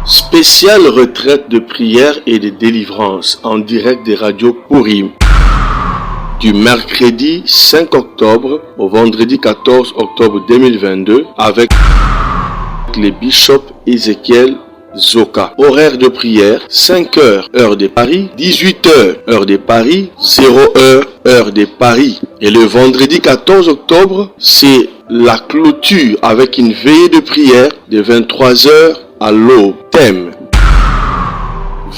Spéciale retraite de prière et de délivrance en direct des radios Purim. Du mercredi 5 octobre au vendredi 14 octobre 2022 avec les bishops Ézéchiel Zoka. Horaire de prière 5h heure de Paris, 18h heure de Paris, 0h heure de Paris. Et le vendredi 14 octobre, c'est la clôture avec une veillée de prière de 23h à l'aube. Thème: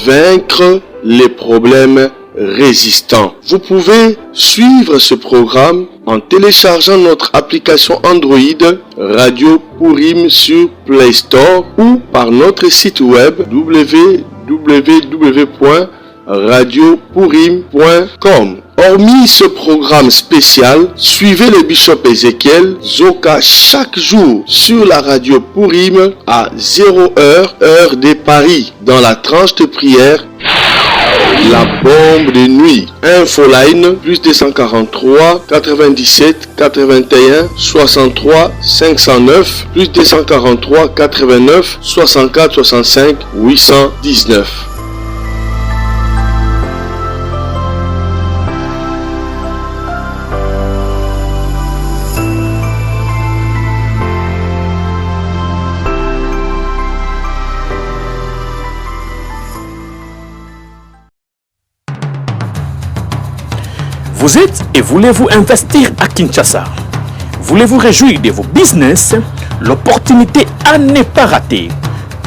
vaincre les problèmes résistants. Vous pouvez suivre ce programme en téléchargeant notre application Android Radio Purim sur Play Store ou par notre site web www.radiopurim.com. Hormis ce programme spécial, suivez le bishop Ézéchiel Zoka chaque jour sur la radio Purim à 0h heure de Paris dans la tranche de prière La bombe de nuit. Infoline plus 243 97 81 63 509 plus 243 89 64 65 819. Vous êtes et voulez-vous investir à Kinshasa? Voulez-vous réjouir de vos business? L'opportunité à ne pas rater.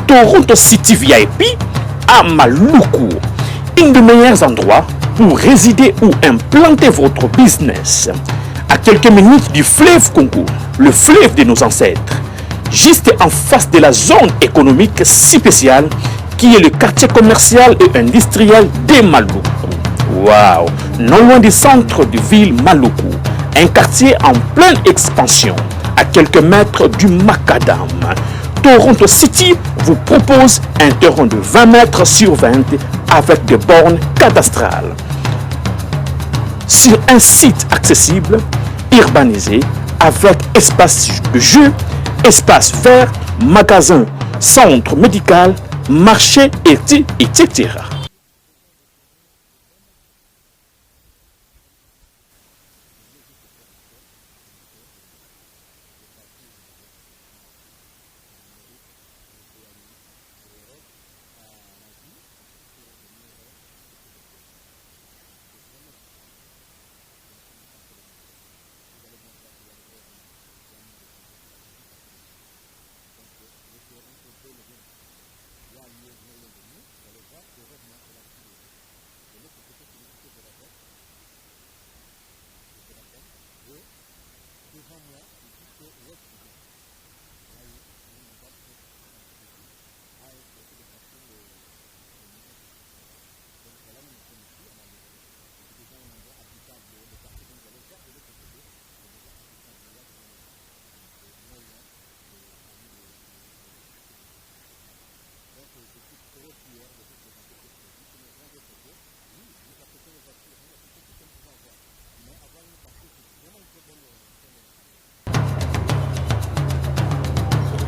Toronto City VIP à Maluku, un des meilleurs endroits pour résider ou implanter votre business. À quelques minutes du fleuve Congo, le fleuve de nos ancêtres, juste en face de la zone économique spéciale qui est le quartier commercial et industriel de Maluku. Waouh! Non loin du centre de ville Maluku, un quartier en pleine expansion, à quelques mètres du Macadam. Toronto City vous propose un terrain de 20 mètres sur 20 avec des bornes cadastrales. Sur un site accessible, urbanisé, avec espace de jeu, espace vert, magasin, centre médical, marché, etc.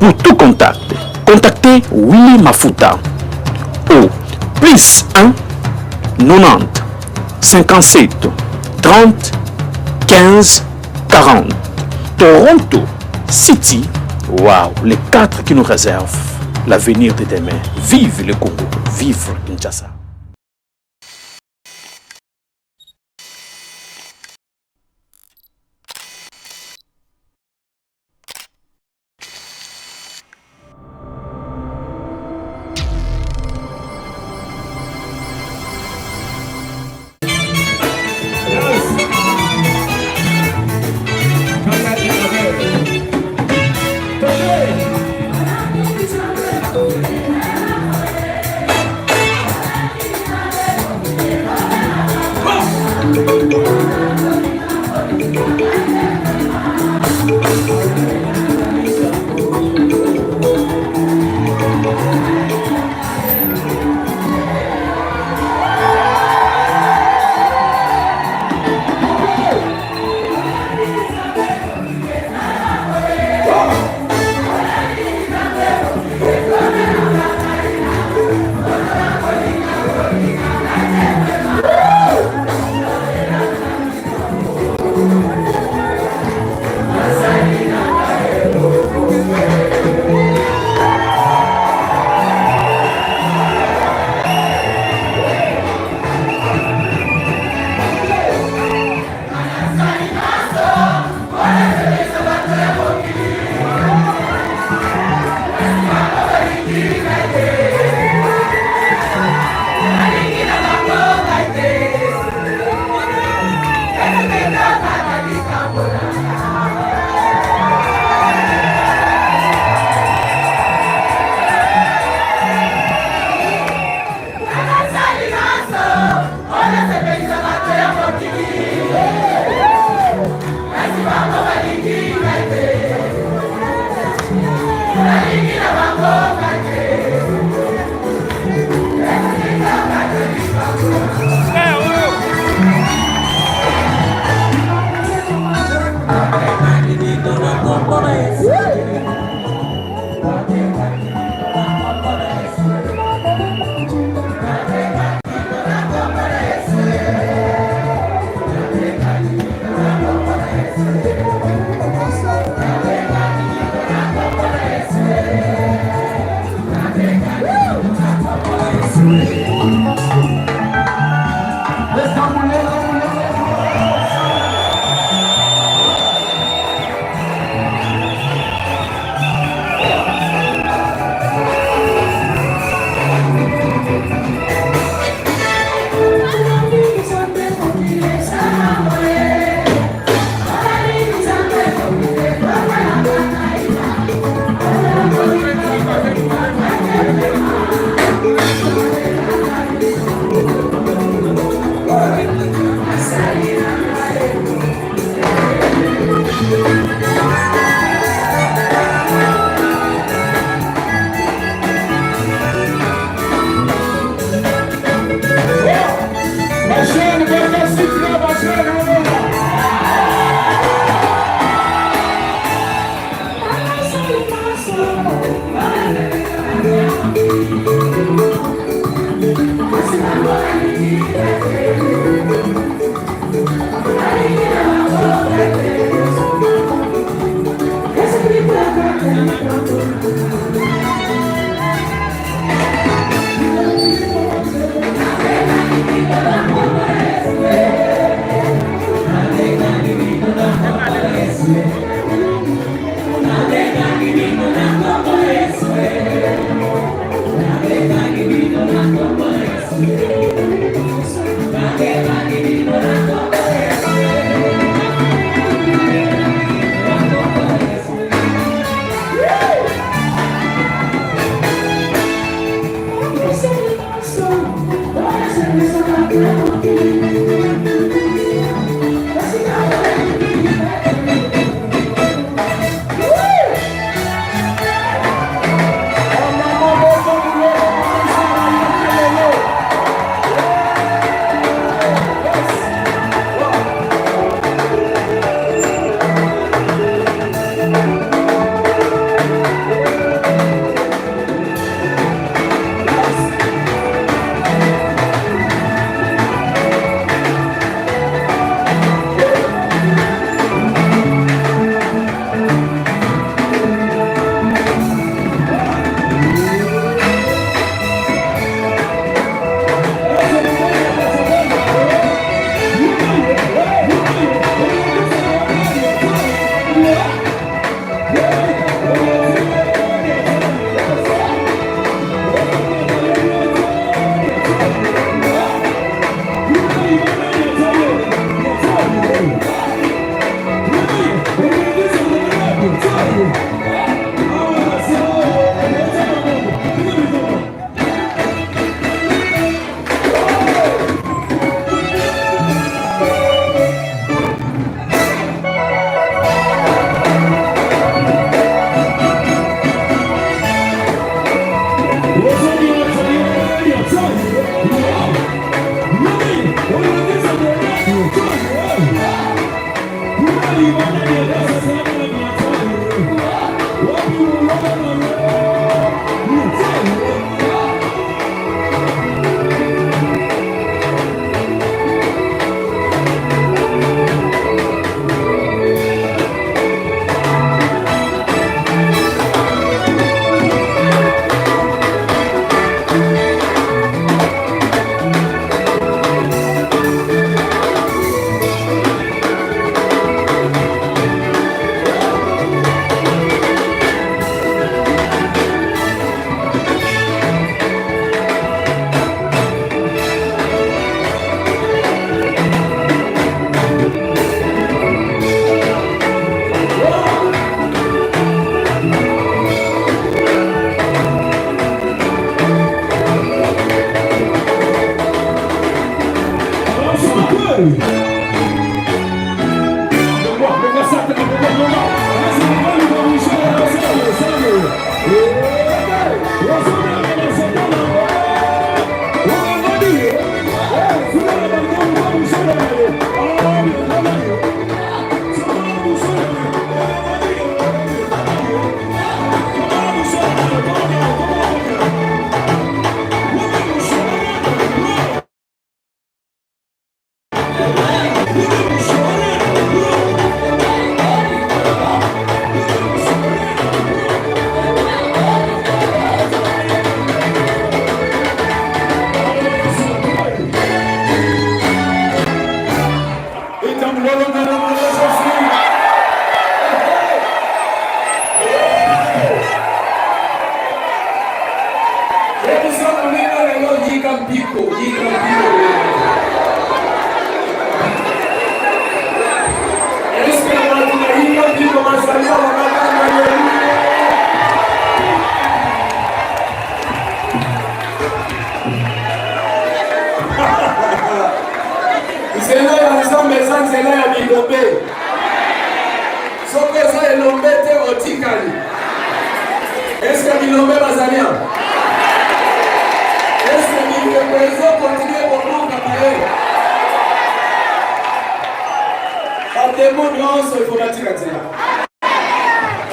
Pour tout contact, contactez Willy Mafuta au plus 1 90 57 30 15 40. Toronto City, waouh, les 4 qui nous réservent l'avenir de demain. Vive le Congo, vive Kinshasa.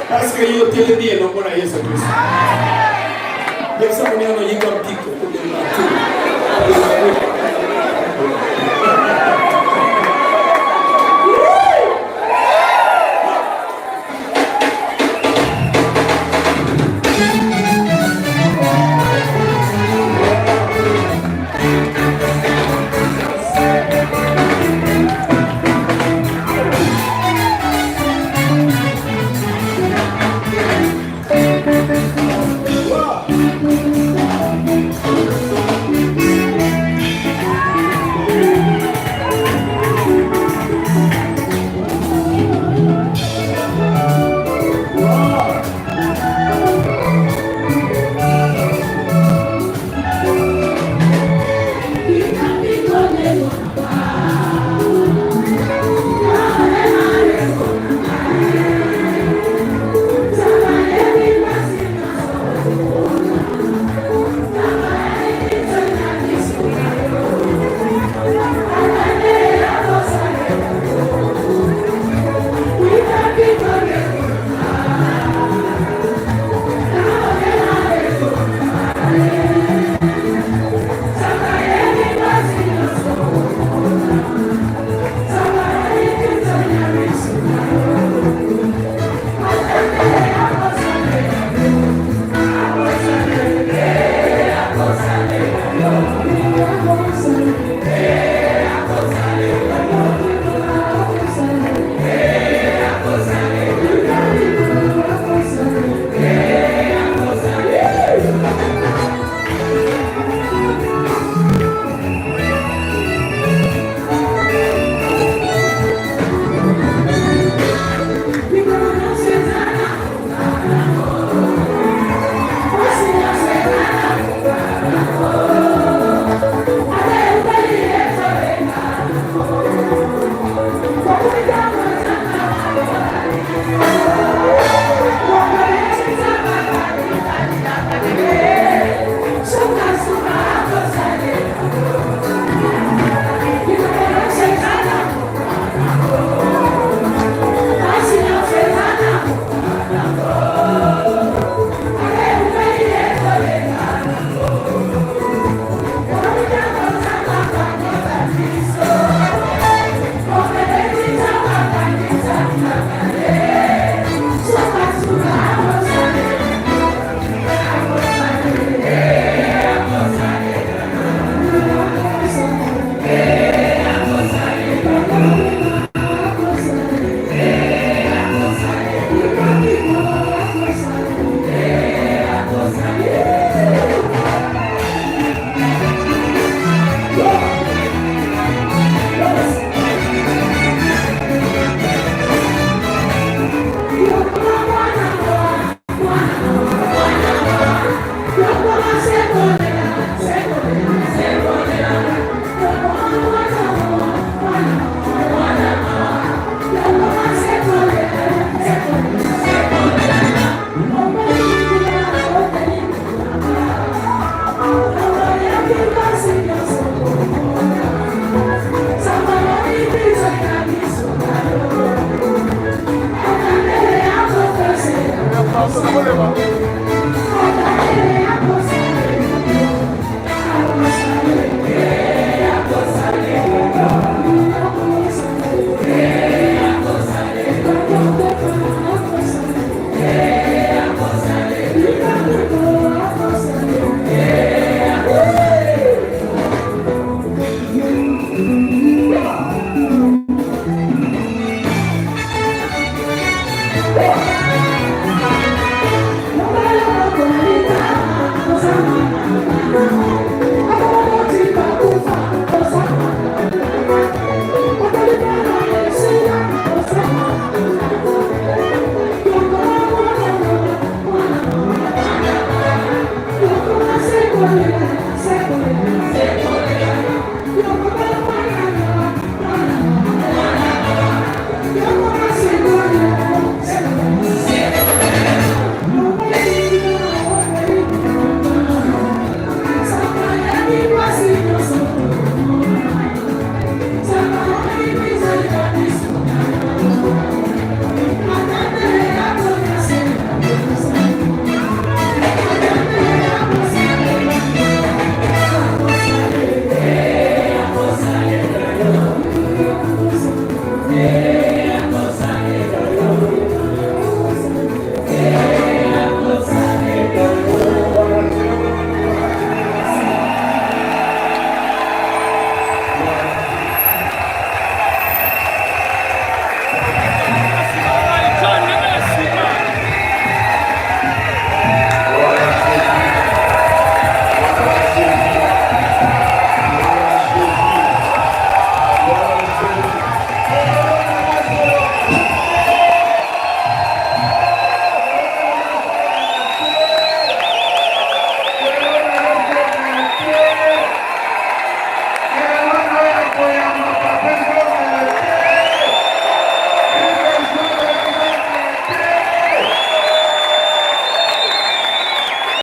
Parce que yo telemi elongo na Yesu Kristo. Yesu mwenyewe yika mpiko kudema tu. Thank you.